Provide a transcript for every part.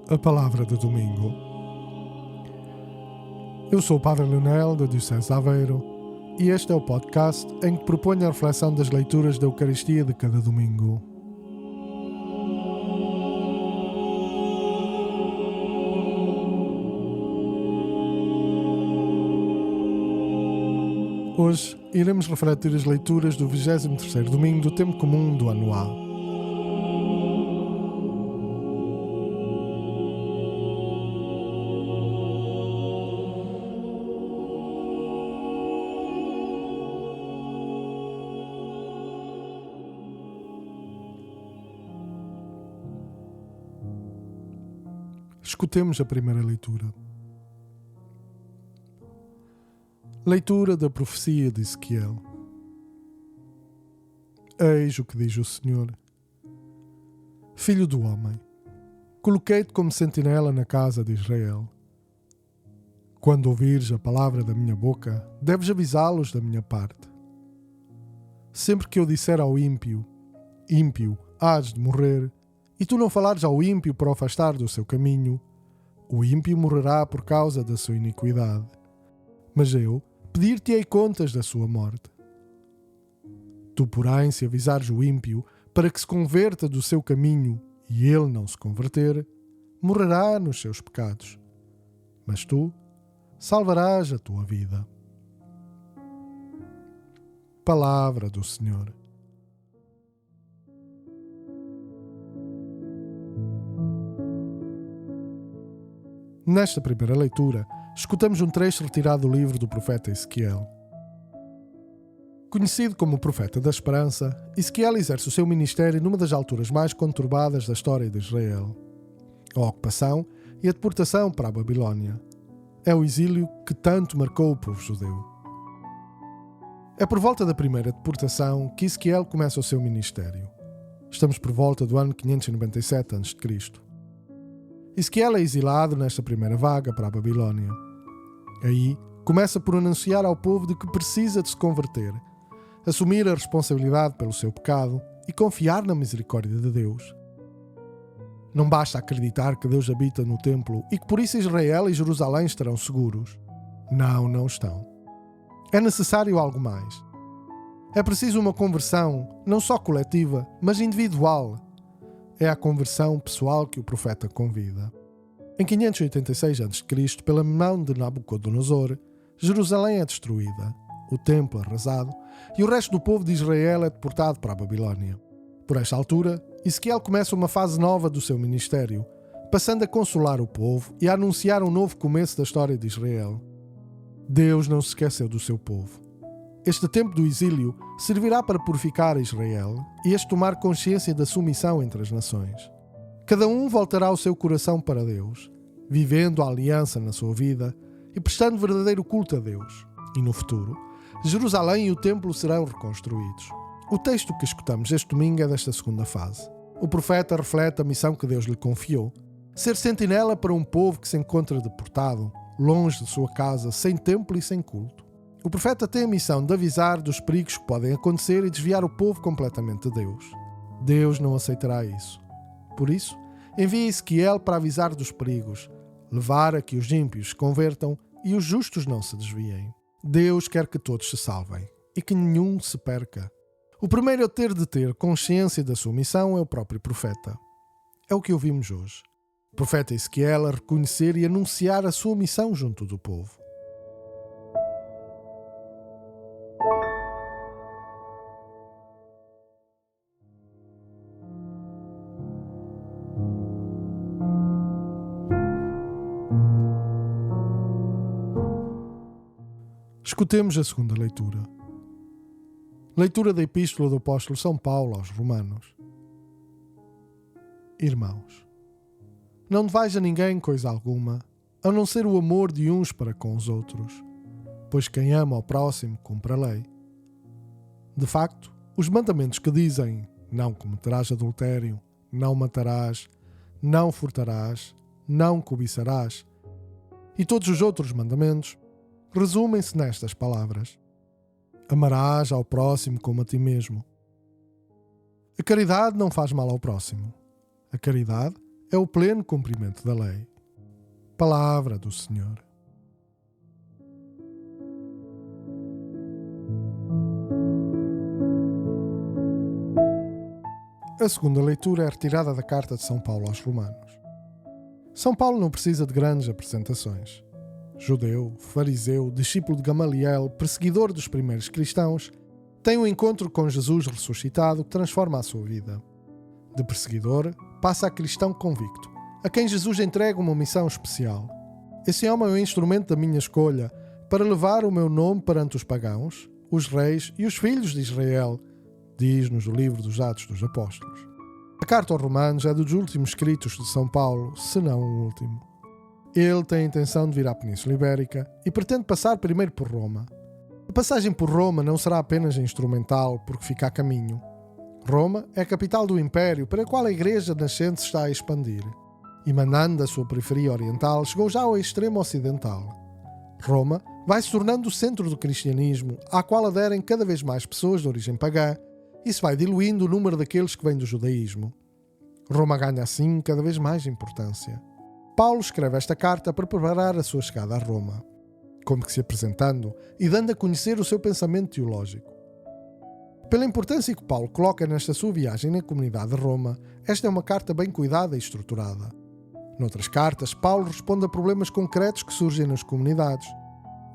A Palavra de Domingo. Eu sou o Padre Leonel, da Diocese de Aveiro, e este é o podcast em que proponho a reflexão das leituras da Eucaristia de cada domingo. Hoje iremos refletir as leituras do 23º domingo do tempo comum do ano A. Escutemos a primeira leitura. Leitura da profecia de Ezequiel. Eis o que diz o Senhor: Filho do homem, coloquei-te como sentinela na casa de Israel. Quando ouvires a palavra da minha boca, deves avisá-los da minha parte. Sempre que eu disser ao ímpio, ímpio, hás de morrer, e tu não falares ao ímpio para o afastar do seu caminho, o ímpio morrerá por causa da sua iniquidade. Mas eu pedir-te-ei contas da sua morte. Tu, porém, se avisares o ímpio para que se converta do seu caminho e ele não se converter, morrerá nos seus pecados. Mas tu salvarás a tua vida. Palavra do Senhor. Nesta primeira leitura, escutamos um trecho retirado do livro do profeta Ezequiel. Conhecido como o profeta da esperança, Ezequiel exerce o seu ministério numa das alturas mais conturbadas da história de Israel: a ocupação e a deportação para a Babilónia. É o exílio que tanto marcou o povo judeu. É por volta da primeira deportação que Ezequiel começa o seu ministério. Estamos por volta do ano 597 a.C. Ezequiel é exilado nesta primeira vaga para a Babilónia. Aí, começa por anunciar ao povo de que precisa de se converter, assumir a responsabilidade pelo seu pecado e confiar na misericórdia de Deus. Não basta acreditar que Deus habita no templo e que por isso Israel e Jerusalém estarão seguros. Não estão. É necessário algo mais. É preciso uma conversão, não só coletiva, mas individual. É a conversão pessoal que o profeta convida. Em 586 a.C., pela mão de Nabucodonosor, Jerusalém é destruída, o templo arrasado e o resto do povo de Israel é deportado para a Babilónia. Por esta altura, Ezequiel começa uma fase nova do seu ministério, passando a consolar o povo e a anunciar um novo começo da história de Israel. Deus não se esqueceu do seu povo. Este tempo do exílio servirá para purificar Israel e este tomar consciência da submissão entre as nações. Cada um voltará o seu coração para Deus, vivendo a aliança na sua vida e prestando verdadeiro culto a Deus. E no futuro, Jerusalém e o templo serão reconstruídos. O texto que escutamos este domingo é desta segunda fase. O profeta reflete a missão que Deus lhe confiou: ser sentinela para um povo que se encontra deportado, longe de sua casa, sem templo e sem culto. O profeta tem a missão de avisar dos perigos que podem acontecer e desviar o povo completamente de Deus. Deus não aceitará isso. Por isso, envia Ezequiel para avisar dos perigos, levar a que os ímpios se convertam e os justos não se desviem. Deus quer que todos se salvem e que nenhum se perca. O primeiro a ter de ter consciência da sua missão é o próprio profeta. É o que ouvimos hoje. O profeta Ezequiel a reconhecer e anunciar a sua missão junto do povo. Escutemos a segunda leitura. Leitura da Epístola do Apóstolo São Paulo aos Romanos. Irmãos, não devais a ninguém coisa alguma, a não ser o amor de uns para com os outros, pois quem ama ao próximo cumpre a lei. De facto, os mandamentos que dizem: não cometerás adultério, não matarás, não furtarás, não cobiçarás, e todos os outros mandamentos, resumem-se nestas palavras: amarás ao próximo como a ti mesmo. A caridade não faz mal ao próximo. A caridade é o pleno cumprimento da lei. Palavra do Senhor. A segunda leitura é retirada da carta de São Paulo aos Romanos. São Paulo não precisa de grandes apresentações. Judeu, fariseu, discípulo de Gamaliel, perseguidor dos primeiros cristãos, tem um encontro com Jesus ressuscitado que transforma a sua vida. De perseguidor, passa a cristão convicto, a quem Jesus entrega uma missão especial. Esse homem é o instrumento da minha escolha para levar o meu nome perante os pagãos, os reis e os filhos de Israel, diz-nos o livro dos Atos dos Apóstolos. A carta aos Romanos é dos últimos escritos de São Paulo, se não o último. Ele tem a intenção de vir à Península Ibérica e pretende passar primeiro por Roma. A passagem por Roma não será apenas instrumental, porque fica a caminho. Roma é a capital do Império para a qual a Igreja nascente se está a expandir. E mandando da sua periferia oriental, chegou já ao extremo ocidental. Roma vai se tornando o centro do cristianismo, à qual aderem cada vez mais pessoas de origem pagã, e se vai diluindo o número daqueles que vêm do judaísmo. Roma ganha assim cada vez mais importância. Paulo escreve esta carta para preparar a sua chegada a Roma, como que se apresentando e dando a conhecer o seu pensamento teológico. Pela importância que Paulo coloca nesta sua viagem na comunidade de Roma, esta é uma carta bem cuidada e estruturada. Noutras cartas, Paulo responde a problemas concretos que surgem nas comunidades.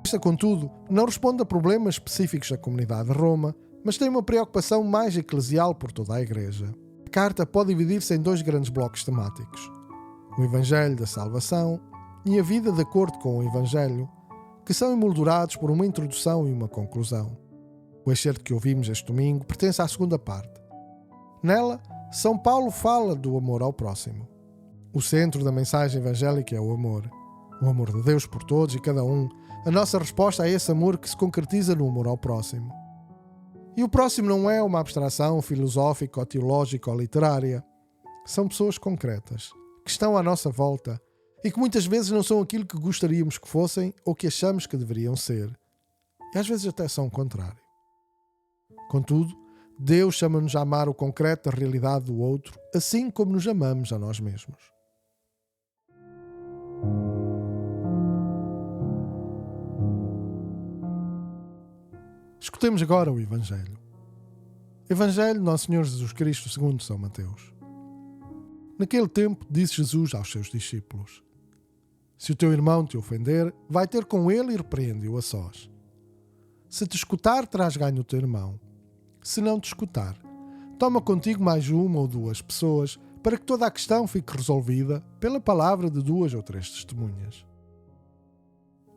Esta, contudo, não responde a problemas específicos da comunidade de Roma, mas tem uma preocupação mais eclesial por toda a Igreja. A carta pode dividir-se em dois grandes blocos temáticos: o Evangelho da Salvação e a vida de acordo com o Evangelho, que são emoldurados por uma introdução e uma conclusão. O excerto que ouvimos este domingo pertence à segunda parte. Nela, São Paulo fala do amor ao próximo. O centro da mensagem evangélica é o amor de Deus por todos e cada um, a nossa resposta a esse amor que se concretiza no amor ao próximo. E o próximo não é uma abstração filosófica ou teológica ou literária. São pessoas concretas, que estão à nossa volta e que muitas vezes não são aquilo que gostaríamos que fossem ou que achamos que deveriam ser. E às vezes até são o contrário. Contudo, Deus chama-nos a amar o concreto da realidade do outro, assim como nos amamos a nós mesmos. Escutemos agora o Evangelho. Evangelho de Nosso Senhor Jesus Cristo segundo São Mateus. Naquele tempo disse Jesus aos seus discípulos: Se o teu irmão te ofender, vai ter com ele e repreende-o a sós. Se te escutar, traz ganho o teu irmão. Se não te escutar, toma contigo mais uma ou duas pessoas, para que toda a questão fique resolvida pela palavra de 2 ou 3 testemunhas.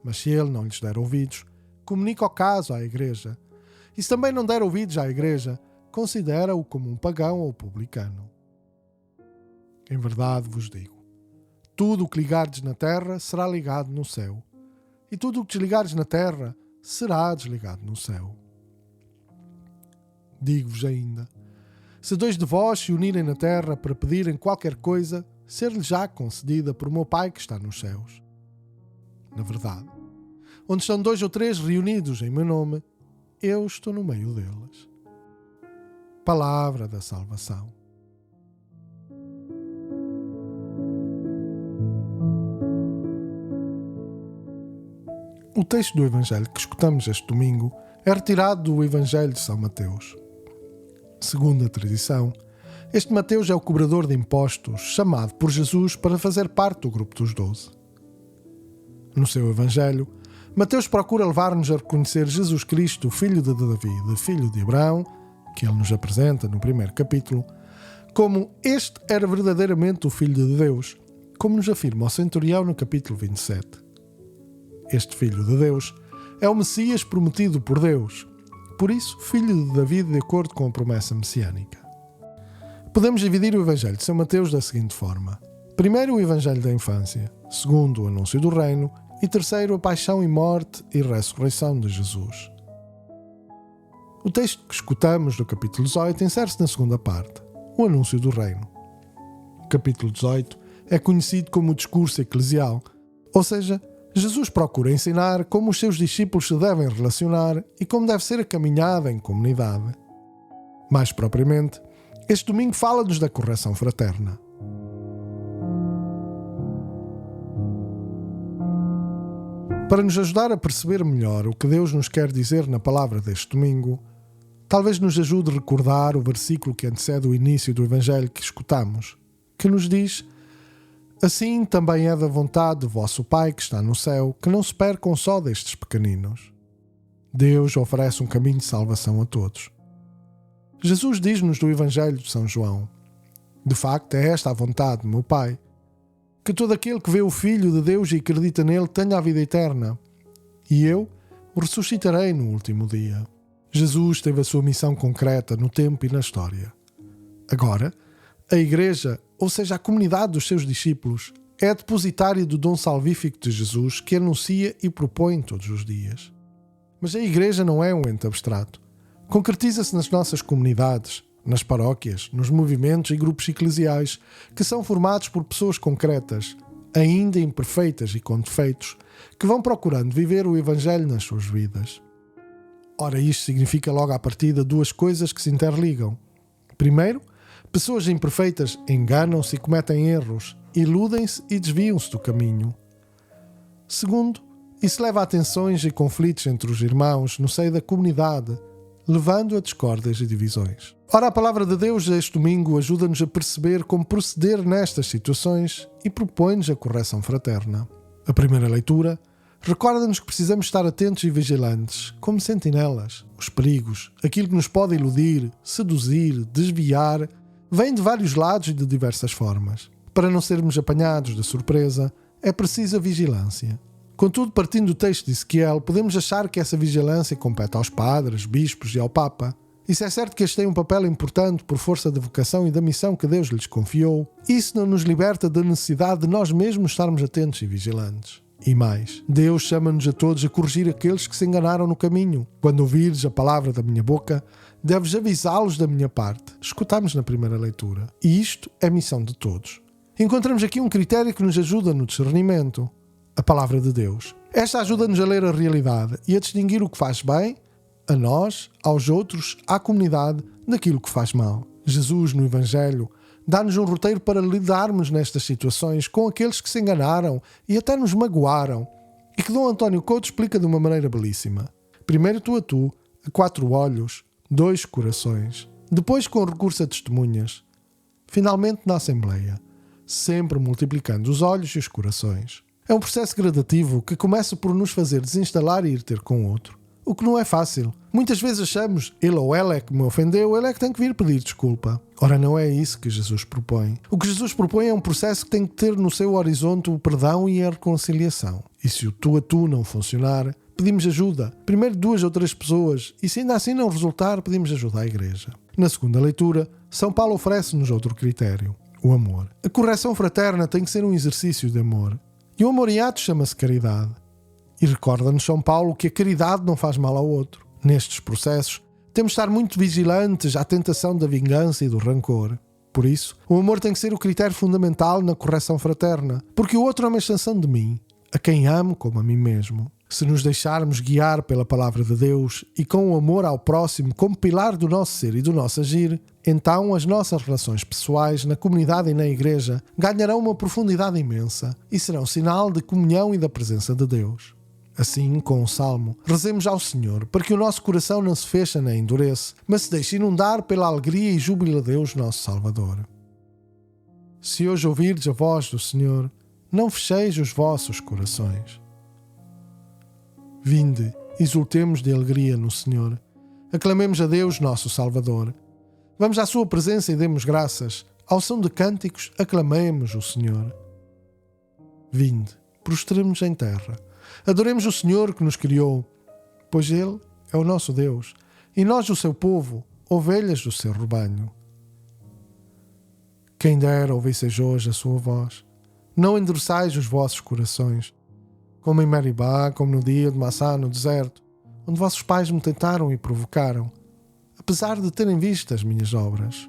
Mas se ele não lhes der ouvidos, comunica o caso à Igreja. E se também não der ouvidos à Igreja, considera-o como um pagão ou publicano. Em verdade vos digo, tudo o que ligardes na terra será ligado no céu, e tudo o que desligardes na terra será desligado no céu. Digo-vos ainda, se 2 de vós se unirem na terra para pedirem qualquer coisa, ser-lhes já concedida por meu Pai que está nos céus. Na verdade, onde estão 2 ou 3 reunidos em meu nome, eu estou no meio deles. Palavra da salvação. O texto do Evangelho que escutamos este domingo é retirado do Evangelho de São Mateus. Segundo a tradição, este Mateus é o cobrador de impostos chamado por Jesus para fazer parte do grupo dos 12. No seu Evangelho, Mateus procura levar-nos a reconhecer Jesus Cristo, filho de Davi, filho de Abraão, que ele nos apresenta no primeiro capítulo, como este era verdadeiramente o Filho de Deus, como nos afirma o centurião no capítulo 27. Este Filho de Deus é o Messias prometido por Deus, por isso, filho de Davi de acordo com a promessa messiânica. Podemos dividir o Evangelho de São Mateus da seguinte forma: primeiro, o Evangelho da infância; segundo, o anúncio do reino; e terceiro, a paixão e morte e ressurreição de Jesus. O texto que escutamos do capítulo 18 insere-se na segunda parte, o anúncio do reino. O capítulo 18 é conhecido como o discurso eclesial, ou seja, Jesus procura ensinar como os seus discípulos se devem relacionar e como deve ser a caminhada em comunidade. Mais propriamente, este domingo fala-nos da correção fraterna. Para nos ajudar a perceber melhor o que Deus nos quer dizer na palavra deste domingo, talvez nos ajude a recordar o versículo que antecede o início do Evangelho que escutamos, que nos diz: assim também é da vontade do vosso Pai que está no céu, que não se percam só destes pequeninos. Deus oferece um caminho de salvação a todos. Jesus diz-nos do Evangelho de São João: de facto é esta a vontade do meu Pai, que todo aquele que vê o Filho de Deus e acredita nele tenha a vida eterna, e eu o ressuscitarei no último dia. Jesus teve a sua missão concreta no tempo e na história. Agora, a Igreja, ou seja, a comunidade dos seus discípulos, é a depositária do dom salvífico de Jesus que anuncia e propõe todos os dias. Mas a Igreja não é um ente abstrato. Concretiza-se nas nossas comunidades, nas paróquias, nos movimentos e grupos eclesiais, que são formados por pessoas concretas, ainda imperfeitas e com defeitos, que vão procurando viver o Evangelho nas suas vidas. Ora, isto significa logo à partida duas coisas que se interligam. Primeiro, pessoas imperfeitas enganam-se e cometem erros, iludem-se e desviam-se do caminho. Segundo, isso leva a tensões e conflitos entre os irmãos no seio da comunidade, levando a discórdias e divisões. Ora, a palavra de Deus este domingo ajuda-nos a perceber como proceder nestas situações e propõe-nos a correção fraterna. A primeira leitura recorda-nos que precisamos estar atentos e vigilantes, como sentinelas. Os perigos, aquilo que nos pode iludir, seduzir, desviar, vem de vários lados e de diversas formas. Para não sermos apanhados de surpresa, é preciso a vigilância. Contudo, partindo do texto de Ezequiel, podemos achar que essa vigilância compete aos padres, bispos e ao Papa. Isso é certo que este tem um papel importante por força da vocação e da missão que Deus lhes confiou. Isso não nos liberta da necessidade de nós mesmos estarmos atentos e vigilantes. E mais, Deus chama-nos a todos a corrigir aqueles que se enganaram no caminho. Quando ouvires a palavra da minha boca, deves avisá-los da minha parte. Escutámos na primeira leitura. E isto é missão de todos. Encontramos aqui um critério que nos ajuda no discernimento: a palavra de Deus. Esta ajuda-nos a ler a realidade e a distinguir o que faz bem a nós, aos outros, à comunidade, daquilo que faz mal. Jesus, no Evangelho, dá-nos um roteiro para lidarmos nestas situações com aqueles que se enganaram e até nos magoaram, e que Dom António Couto explica de uma maneira belíssima. Primeiro tu a tu, a 4 olhos, 2 corações. Depois com recurso a testemunhas. Finalmente na Assembleia, sempre multiplicando os olhos e os corações. É um processo gradativo que começa por nos fazer desinstalar e ir ter com o outro. O que não é fácil. Muitas vezes achamos, ele ou ela é que me ofendeu, ele é que tem que vir pedir desculpa. Ora, não é isso que Jesus propõe. O que Jesus propõe é um processo que tem que ter no seu horizonte o perdão e a reconciliação. E se o tu a tu não funcionar, pedimos ajuda. Primeiro 2 ou 3 pessoas, e se ainda assim não resultar, pedimos ajuda à Igreja. Na segunda leitura, São Paulo oferece-nos outro critério: o amor. A correção fraterna tem que ser um exercício de amor. E o amor em ato chama-se caridade. E recorda-nos São Paulo que a caridade não faz mal ao outro. Nestes processos, temos de estar muito vigilantes à tentação da vingança e do rancor. Por isso, o amor tem que ser o critério fundamental na correção fraterna, porque o outro é uma extensão de mim, a quem amo como a mim mesmo. Se nos deixarmos guiar pela palavra de Deus e com o amor ao próximo como pilar do nosso ser e do nosso agir, então as nossas relações pessoais na comunidade e na Igreja ganharão uma profundidade imensa e serão sinal de comunhão e da presença de Deus. Assim, com o Salmo, rezemos ao Senhor para que o nosso coração não se feche nem endureça, mas se deixe inundar pela alegria e júbilo a Deus, nosso Salvador. Se hoje ouvirdes a voz do Senhor, não fecheis os vossos corações. Vinde, exultemos de alegria no Senhor. Aclamemos a Deus, nosso Salvador. Vamos à sua presença e demos graças. Ao som de cânticos, aclamemos o Senhor. Vinde, prostremo-nos em terra. Adoremos o Senhor que nos criou, pois Ele é o nosso Deus, e nós o seu povo, ovelhas do seu rebanho. Quem dera ouvisseis hoje a sua voz. Não endureçais os vossos corações, como em Meribá, como no dia de Massá no deserto, onde vossos pais me tentaram e provocaram, apesar de terem visto as minhas obras.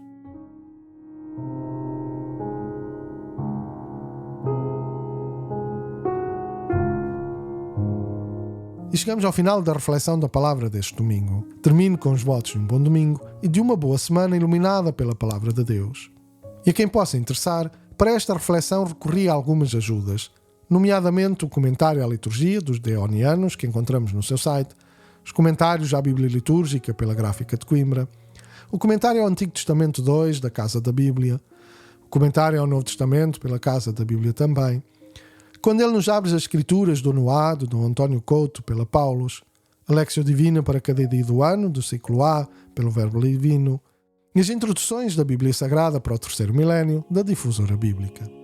E chegamos ao final da reflexão da palavra deste domingo. Termino com os votos de um bom domingo e de uma boa semana iluminada pela palavra de Deus. E a quem possa interessar, para esta reflexão recorri a algumas ajudas. nomeadamente o comentário à liturgia dos Deonianos, que encontramos no seu site, os comentários à Bíblia Litúrgica pela Gráfica de Coimbra, o comentário ao Antigo Testamento 2 da Casa da Bíblia, o comentário ao Novo Testamento pela Casa da Bíblia também, quando ele nos abre as Escrituras do Noá, do Dom António Couto, pela Paulus, a Léxio Divina para cada dia do ano, do ciclo A, pelo Verbo Divino, e as introduções da Bíblia Sagrada para o terceiro milénio, da Difusora Bíblica.